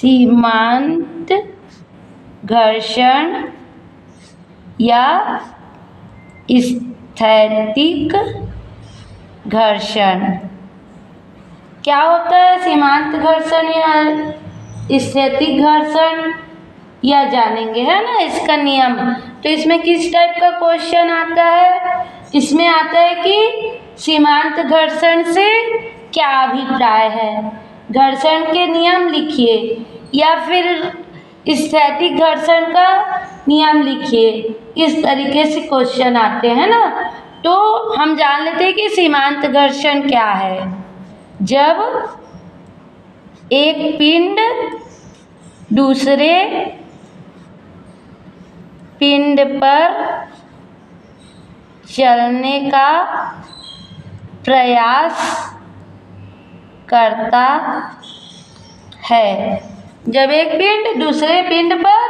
सीमांत घर्षण या स्थैतिक घर्षण। क्या होता है सीमांत घर्षण या स्थैतिक घर्षण, यह जानेंगे, है ना, इसका नियम। तो इसमें किस टाइप का क्वेश्चन आता है? इसमें आता है कि सीमांत घर्षण से क्या अभिप्राय है, घर्षण के नियम लिखिए, या फिर स्थैतिक घर्षण का नियम लिखिए। इस तरीके से क्वेश्चन आते हैं ना। तो हम जान लेते हैं कि सीमांत घर्षण क्या है। जब एक पिंड दूसरे पिंड पर चलने का प्रयास करता है। जब एक पिंड दूसरे पिंड पर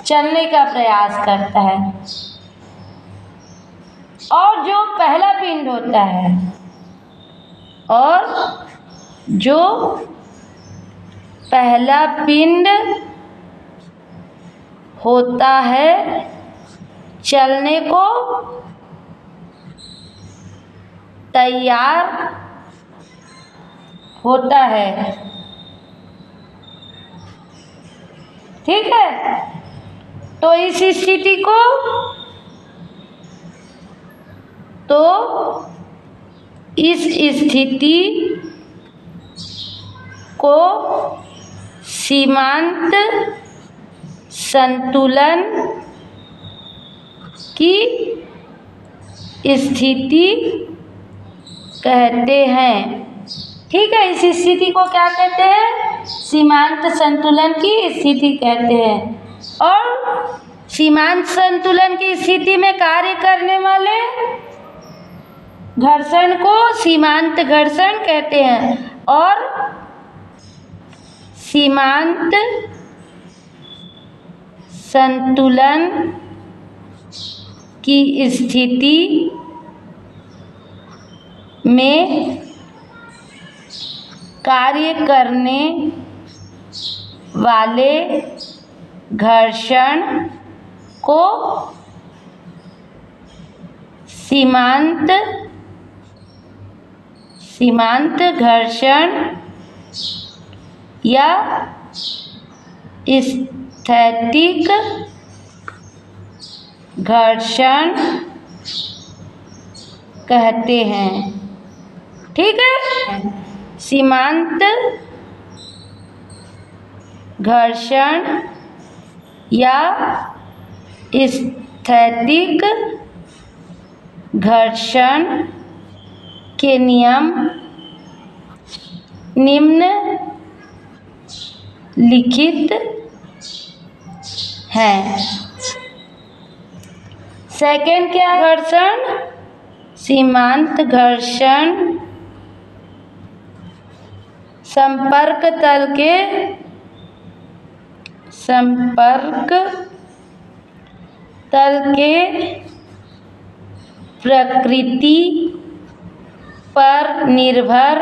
चलने का प्रयास करता है, और जो पहला पिंड होता है, और जो पहला पिंड होता है चलने को तैयार होता है, ठीक है। तो इस स्थिति को सीमांत संतुलन की स्थिति कहते हैं, ठीक है। इस स्थिति को क्या कहते हैं? सीमांत संतुलन की स्थिति कहते हैं। और सीमांत संतुलन की स्थिति में कार्य करने वाले घर्षण को सीमांत घर्षण कहते हैं। और सीमांत संतुलन की स्थिति में कार्य करने वाले घर्षण को सीमांत घर्षण या स्थैतिक घर्षण कहते हैं, ठीक है। सीमांत घर्षण या स्थैतिक घर्षण के नियम निम्नलिखित हैं। सेकंड क्या है? घर्षण। सीमांत घर्षण संपर्क तल के प्रकृति पर निर्भर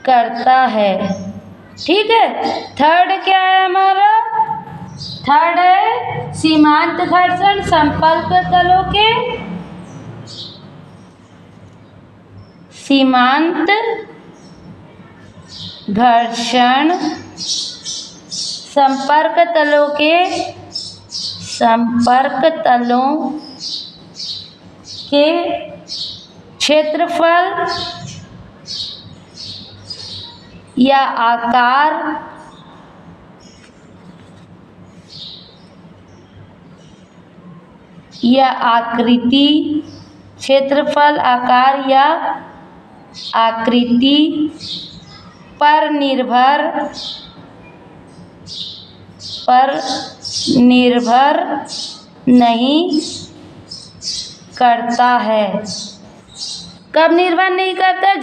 करता है, ठीक है। थर्ड क्या है हमारा? थर्ड है सीमांत घर्षण संपर्क तलों के सीमांत घर्षण संपर्क तलों के क्षेत्रफल या आकार या आकृति, क्षेत्रफल, आकार या आकृति पर निर्भर नहीं करता है। कब निर्भर नहीं करता?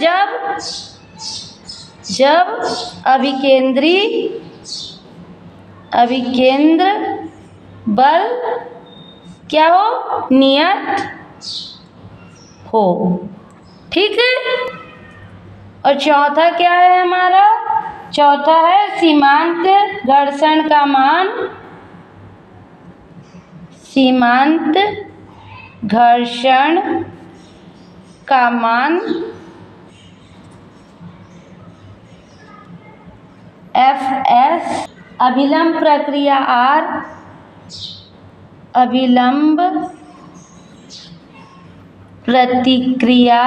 जब अभिकेंद्र बल क्या हो? नियत हो, ठीक है। और चौथा क्या है हमारा? चौथा है सीमांत घर्षण का मान, सीमांत घर्षण का मान Fs, अभिलंब प्रक्रिया R, अभिलंब प्रतिक्रिया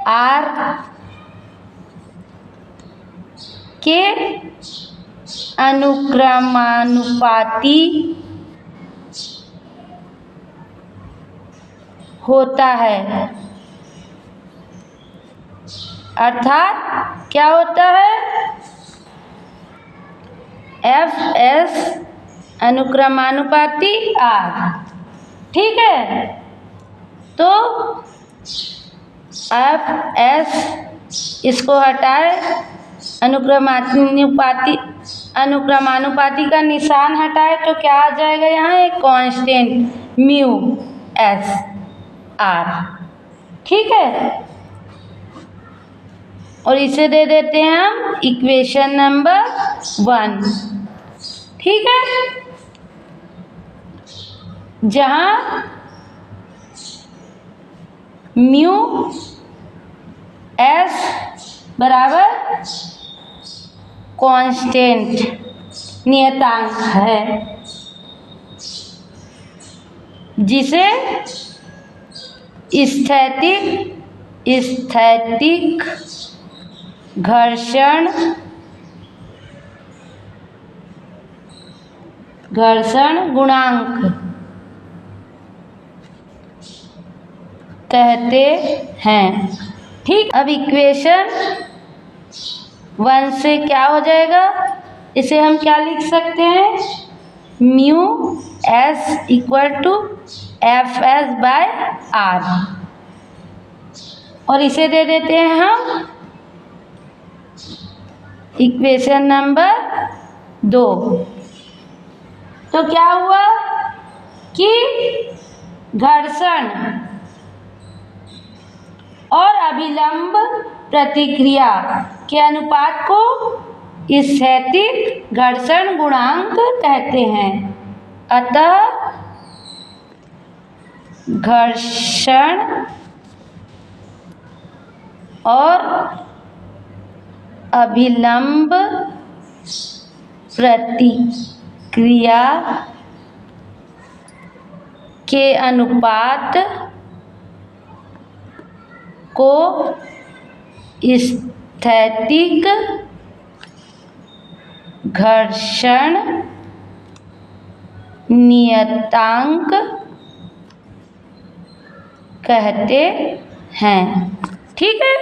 R के अनुक्रमानुपाती होता है। अर्थात क्या होता है? Fs अनुक्रमानुपाती R, ठीक है। तो Fs, इसको हटाए, अनुक्रमानुपाती का निशान हटाए तो क्या आ जाएगा? यहाँ एक कांस्टेंट म्यू एस आर, ठीक है। और इसे दे देते हैं हम इक्वेशन नंबर 1, ठीक है, जहाँ म्यू एस बराबर कांस्टेंट नियतांक है, जिसे स्थैतिक घर्षण गुणांक कहते हैं, ठीक। अब इक्वेशन 1 से क्या हो जाएगा? इसे हम क्या लिख सकते हैं? Mu S equal to F S by R, और इसे दे देते हैं हम इक्वेशन नंबर 2। तो क्या हुआ कि घर्षण और अभिलंब प्रतिक्रिया के अनुपात को स्थैतिक घर्षण गुणांक कहते हैं। अतः घर्षण और अभिलंब प्रतिक्रिया के अनुपात को स्थैतिक घर्षण नियतांक कहते हैं, ठीक है।